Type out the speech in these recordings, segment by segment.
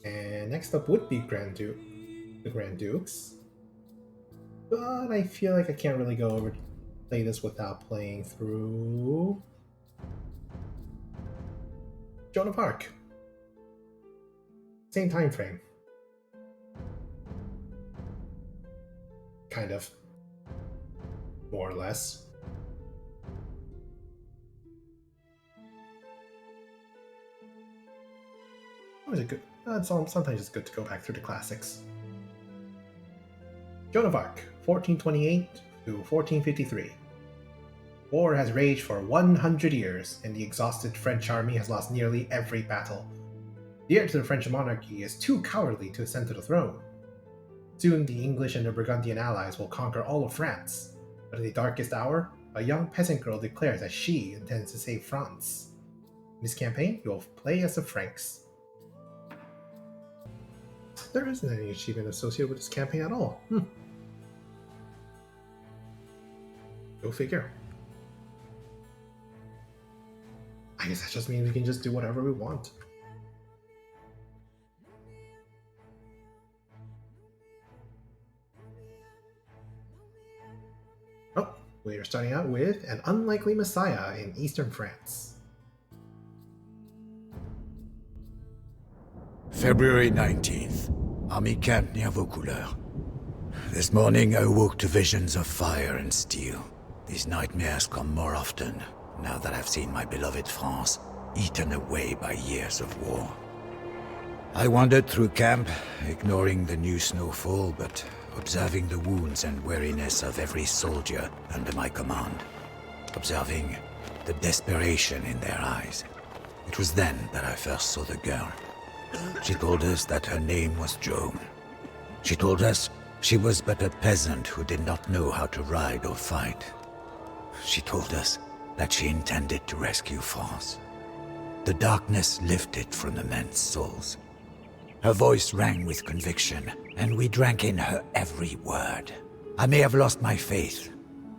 And next up would be the Grand Dukes. But I feel like I can't really go over play this without playing through Joan of Arc. Same time frame. Kind of. More or less. Always a good. Sometimes it's good to go back through the classics. Joan of Arc, 1428 to 1453. War has raged for 100 years, and the exhausted French army has lost nearly every battle. The heir to the French monarchy is too cowardly to ascend to the throne. Soon the English and their Burgundian allies will conquer all of France, but in the darkest hour, a young peasant girl declares that she intends to save France. In this campaign, you will play as the Franks. There isn't any achievement associated with this campaign at all. Go figure. I guess that just means we can just do whatever we want. Oh, we are starting out with an unlikely messiah in eastern France. February 19th. Army camp near Vaucouleurs. This morning I woke to visions of fire and steel. These nightmares come more often, now that I've seen my beloved France eaten away by years of war. I wandered through camp, ignoring the new snowfall, but observing the wounds and weariness of every soldier under my command. Observing the desperation in their eyes. It was then that I first saw the girl. She told us that her name was Joan. She told us she was but a peasant who did not know how to ride or fight. She told us that she intended to rescue France. The darkness lifted from the men's souls. Her voice rang with conviction, and we drank in her every word. I may have lost my faith,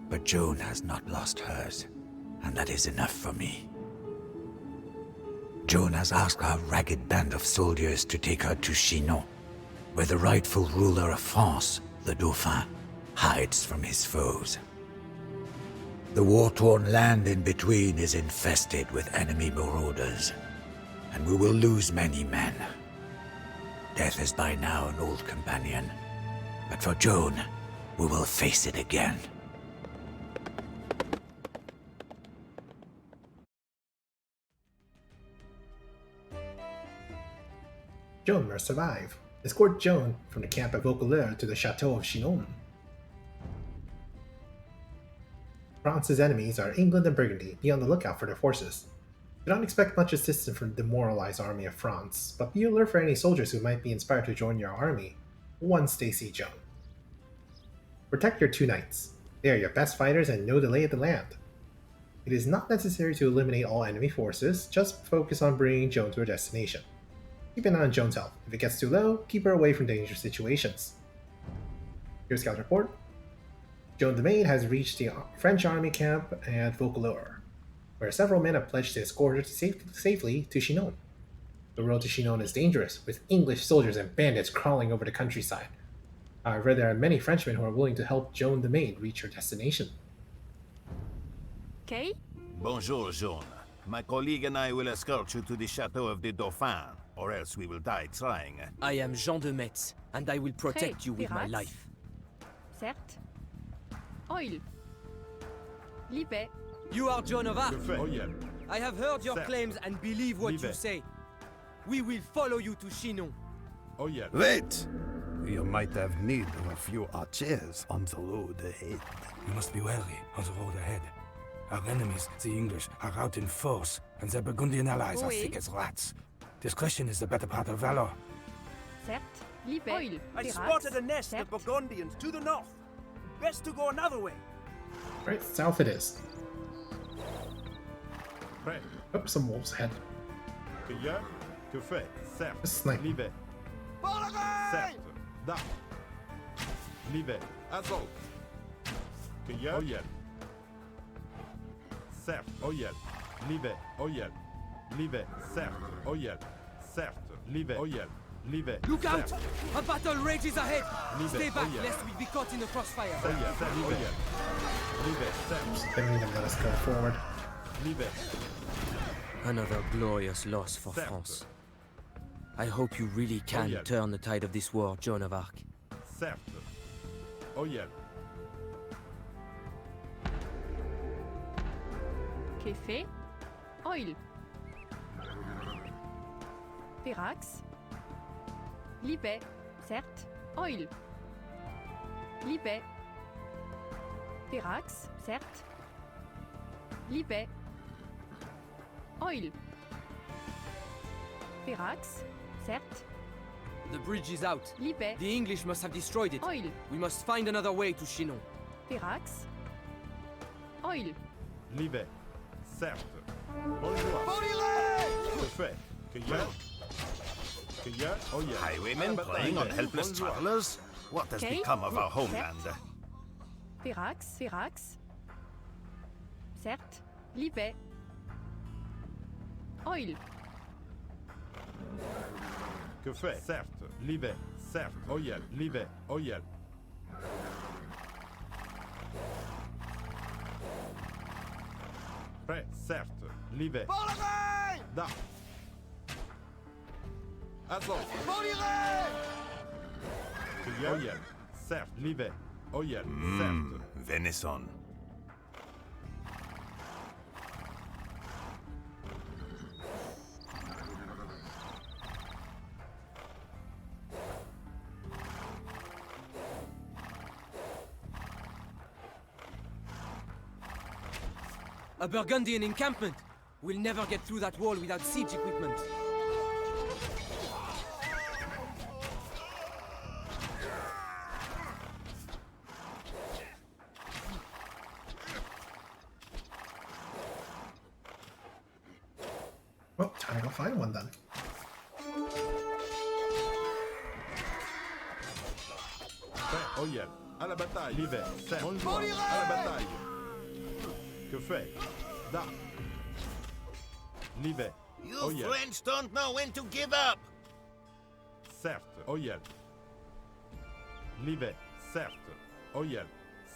but Joan has not lost hers, and that is enough for me. Joan has asked her ragged band of soldiers to take her to Chinon, where the rightful ruler of France, the Dauphin, hides from his foes. The war-torn land in between is infested with enemy marauders, and we will lose many men. Death is by now an old companion, but for Joan, we will face it again. Joan must survive. Escort Joan from the camp at Vaucouleurs to the Chateau of Chinon. France's enemies are England and Burgundy. Be on the lookout for their forces. Do not expect much assistance from the demoralized army of France, but be alert for any soldiers who might be inspired to join your army once they see Joan. Protect your two knights. They are your best fighters and know the lay of the land. It is not necessary to eliminate all enemy forces, just focus on bringing Joan to her destination. Keep an eye on Joan's health. If it gets too low, keep her away from dangerous situations. Your scout report. Joan the Maid has reached the French army camp at Vaucouleurs, where several men have pledged to escort her safely to Chinon. The road to Chinon is dangerous, with English soldiers and bandits crawling over the countryside. However, there are many Frenchmen who are willing to help Joan the Maid reach her destination. Okay? Bonjour, Joan. My colleague and I will escort you to the Chateau of the Dauphin, or else we will die trying. I am Jean de Metz, and I will protect you with my pirates. life. Certes. Oil. Libet. You are Joan of Arc. Oh yeah. I have heard your Certes. claims and believe what you Libet. say. We will follow you to Chinon. Oh yeah. Wait! You might have need of a few archers on the road ahead. You must be wary on the road ahead. Our enemies, the English, are out in force, and their Burgundian allies are Oui. thick as rats. Discretion is the better part of valor. Certes. Libet. Oil. I Pirates. spotted a nest Certes. of Burgundians to the north. Best to go another way. Right, south it is. Prêt. Oh, some wolves ahead. Cueilleur. Que fait? Certes. Snipe. Libet. Certes. Da. Libet. Assault. Cueilleur. Oh yeah. Certes. Oh yeah. Libet. Oh yeah. Libet. Certes. Oh yeah. Certes. Libet. Oh yeah. Live. Look out! Certes. A battle rages ahead! Live. Stay back, Oh, yeah. lest we be caught in the crossfire. Certes. Live. Live. Certes. They don't even let us go forward. Live. Another glorious loss for Certes. France. I hope you really can yeah. turn the tide of this war, Joan of Arc. Certes. Oyel. Qu'est fait? Oil. Pirax. Libé. Certes. Oil. Libé. Pirax. Certes. Libé. Oil. Pirax. Certes. The bridge is out. Libé. The English must have destroyed it. Oil. We must find another way to Chinon. Pirax. Oil. Live. Certes. Bonjour. Que fait? Que y a? Que y a? Oyel. Highwaymen preying on helpless travelers? What has Okay. become of our homeland? Pirax. Pirax. Certes. Libé. Oil. Que fait? Certes. Live. Certes. Oyel. Live. Oyel. Prêt. Certes. Live. Da. Azov. Que y a? Oyel. Certes. Live. Oyel. Certes. Venison. A Burgundian encampment! We'll never get through that wall without siege equipment. Well, time to go find one then. Prêt. Oyel. À la bataille. Live. Certes. Bonjour. À la bataille. Que fait? Da. Live. You Oyel. French don't know when to give up! Certes. Oyel. Live. Certes. Oyel.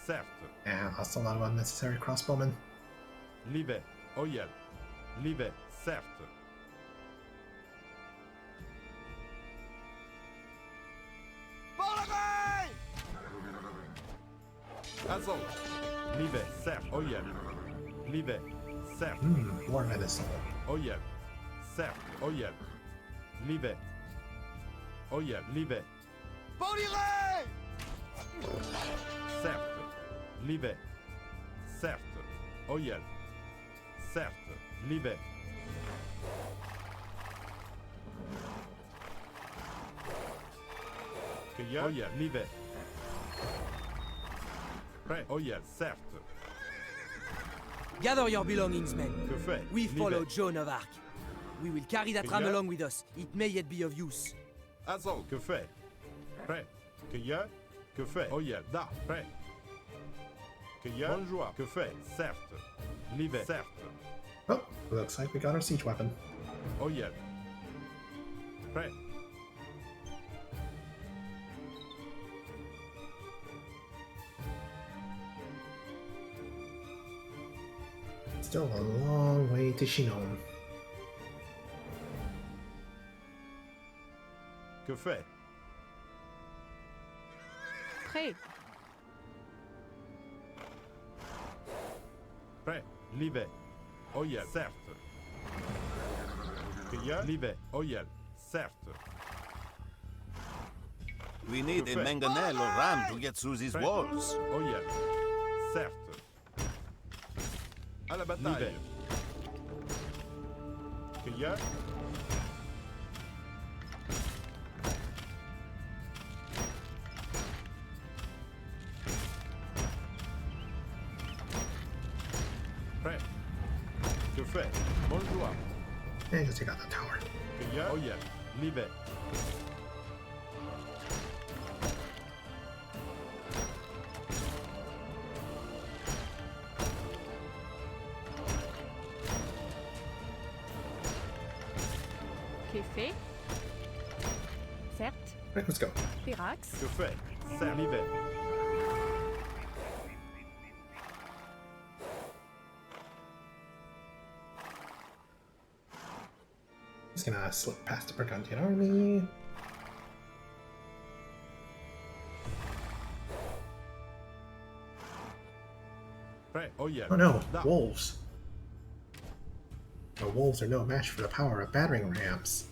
Certes. Yeah, lost a lot of unnecessary crossbowmen. Live. Oyel. Live. Certes. Azov. Live. Certes. Oyel. Live. Certes. More medicine. Oyel. Certes. Oyel. Live. Oyel. Live. Certes. Live. Certes. Oyel. Certes. Live. Que y a? Oyel. Live. Prêt. Oyel. Certes. Gather your belongings, men. Que fait? We Live. follow Joan of Arc. We will carry that ram Yeah. along with us. It may yet be of use. Azov. Que fait? Prêt. Que y a? Que fait? Oyel. Da. Prêt. Que y a? Bonjour. Que fait? Certes. Live. Certes. Oh, looks like we got our siege weapon. Oyel. Prêt. Still a long way to Chinon. Que fait? Prêt. Prêt. Live. Oyel. Certes. Que y a? Live. Oyel. Certes. We need Que a fait? mangonel or ram to get through these Prêt. walls. Oyel. Certes. À la bataille. Que y a? Prêt. Que fait? Bonjour. And just take out the tower. Que y a? Oyel. Live. Qu'est fait? Certes. Right, let's go. Firax. Que fait? Certes. L'hiver. Just gonna slip past the Burgundian army. Prêt. Oh yeah. Oh no, Da. wolves. The wolves are no match for the power of battering rams.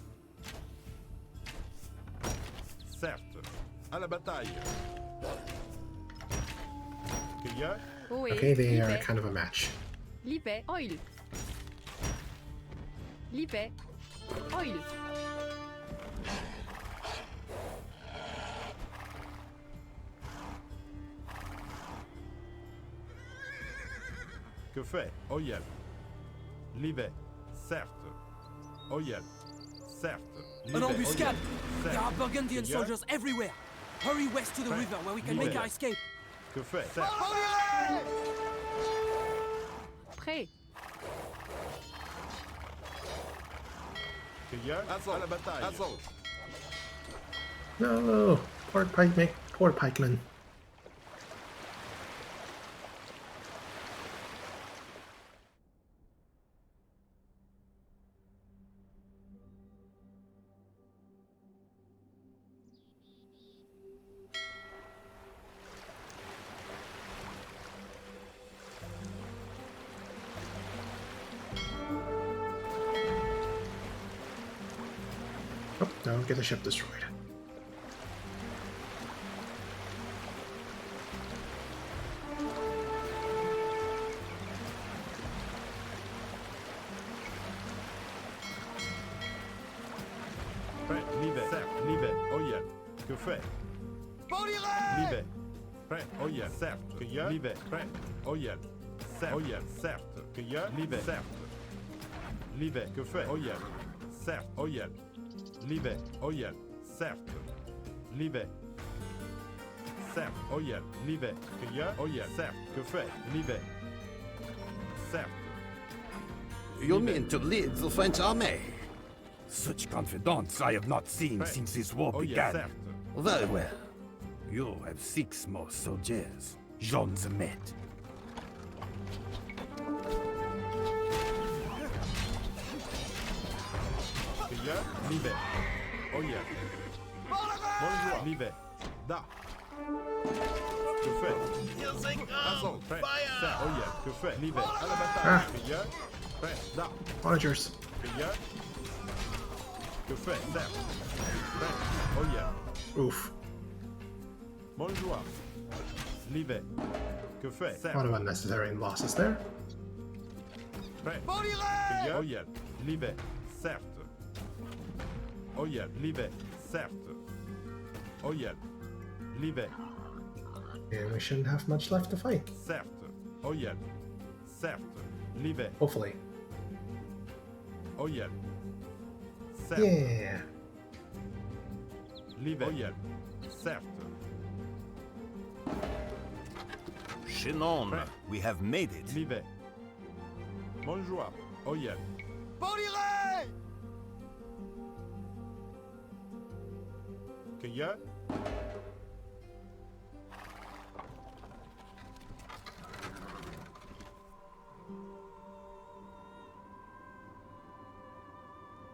Certes. À la bataille. Cueilleur. Oui. Okay, they are Libet. kind of a match. Libet. Oil. Libet. Oil. Que fait? Oyel. L'hiver. Certes. Oyel. Certes. An L'hiver. embuscade! Oyel. There are Burgundian Cueilleur. soldiers everywhere! Hurry west to the river where we can make our escape! Que fait? Certes. Prêt. Cueilleur. À la bataille. Assaut. No, poor pikeman. Poor pikeman. Oh, no, get the ship destroyed. Prêt. L'hiver. Certes. L'hiver. Oyel. Que fait? L'hiver. Prêt. Oyel. Certes. Cueilleur. L'hiver. Prêt. Oyel. Certes. Oyel. Certes. Cueilleur. L'hiver. Certes. L'hiver. Que fait? Oyel. Certes. Oyel. L'hiver. Oyel. Certes. L'hiver. Certes. Oyel. L'hiver. Cueilleur. Oyel. Certes. Que fait? L'hiver. Certes. You mean to lead the French army? Such confidence I have not seen Prêt. since this war Oyel. began. Certes. Very well. You have 6 more soldiers. Joan the Met. Cueilleur. L'hiver. Oyel. Bonjour. L'hiver. Da. Que fait? Assaut. Prêt. Certes. Oyel. Que fait? L'hiver. À la bataille. Ah. Cueilleur. Prêt. Da. Onagers. Cueilleur. Que fait? Certes. Prêt. Oyel. Oof. Bonjour. L'hiver. Que fait? A lot Certes. of unnecessary losses there. Prêt. Cueilleur. Oyel. L'hiver. Certes. Oyel. L'hiver. Certes. Oyel. L'hiver. And we shouldn't have much left to fight. Certes. Oyel. Certes. L'hiver. Hopefully. Oyel. Certes. Yeah. L'hiver. Oyel. Certes. Chinon, Prêt. we have made it. L'hiver. Bonjour. Oyel. Cueilleur.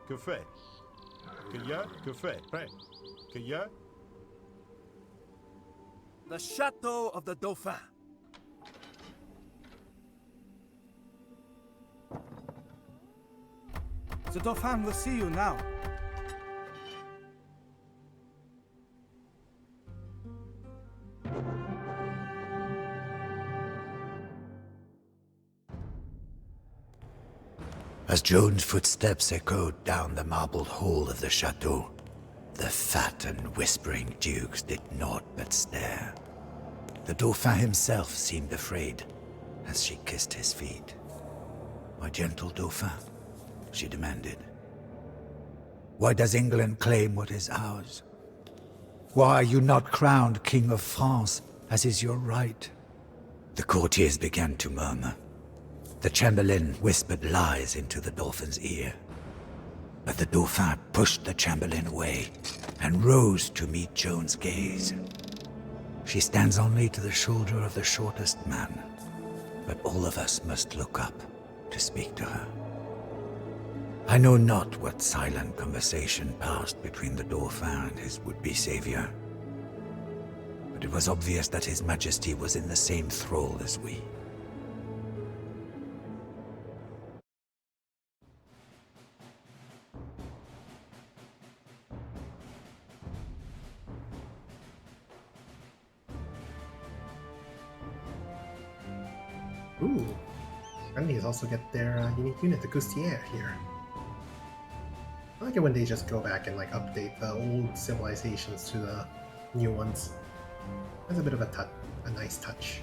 Que fait? Cueilleur. Que fait? Prêt. Cueilleur. The Chateau of the Dauphin. The Dauphin will see you now. As Joan's footsteps echoed down the marbled hall of the chateau, the fat and whispering dukes did naught but stare. The Dauphin himself seemed afraid as she kissed his feet. "My gentle Dauphin," she demanded, "why does England claim what is ours? Why are you not crowned King of France, as is your right?" The courtiers began to murmur. The Chamberlain whispered lies into the Dauphin's ear. But the Dauphin pushed the Chamberlain away and rose to meet Joan's gaze. She stands only to the shoulder of the shortest man, but all of us must look up to speak to her. I know not what silent conversation passed between the Dauphin and his would-be savior, but it was obvious that His Majesty was in the same thrall as we. Ooh. Enemies also get their unique unit, the Coustier, here. I like it when they just go back and like update the old civilizations to the new ones. That's a bit of a nice touch.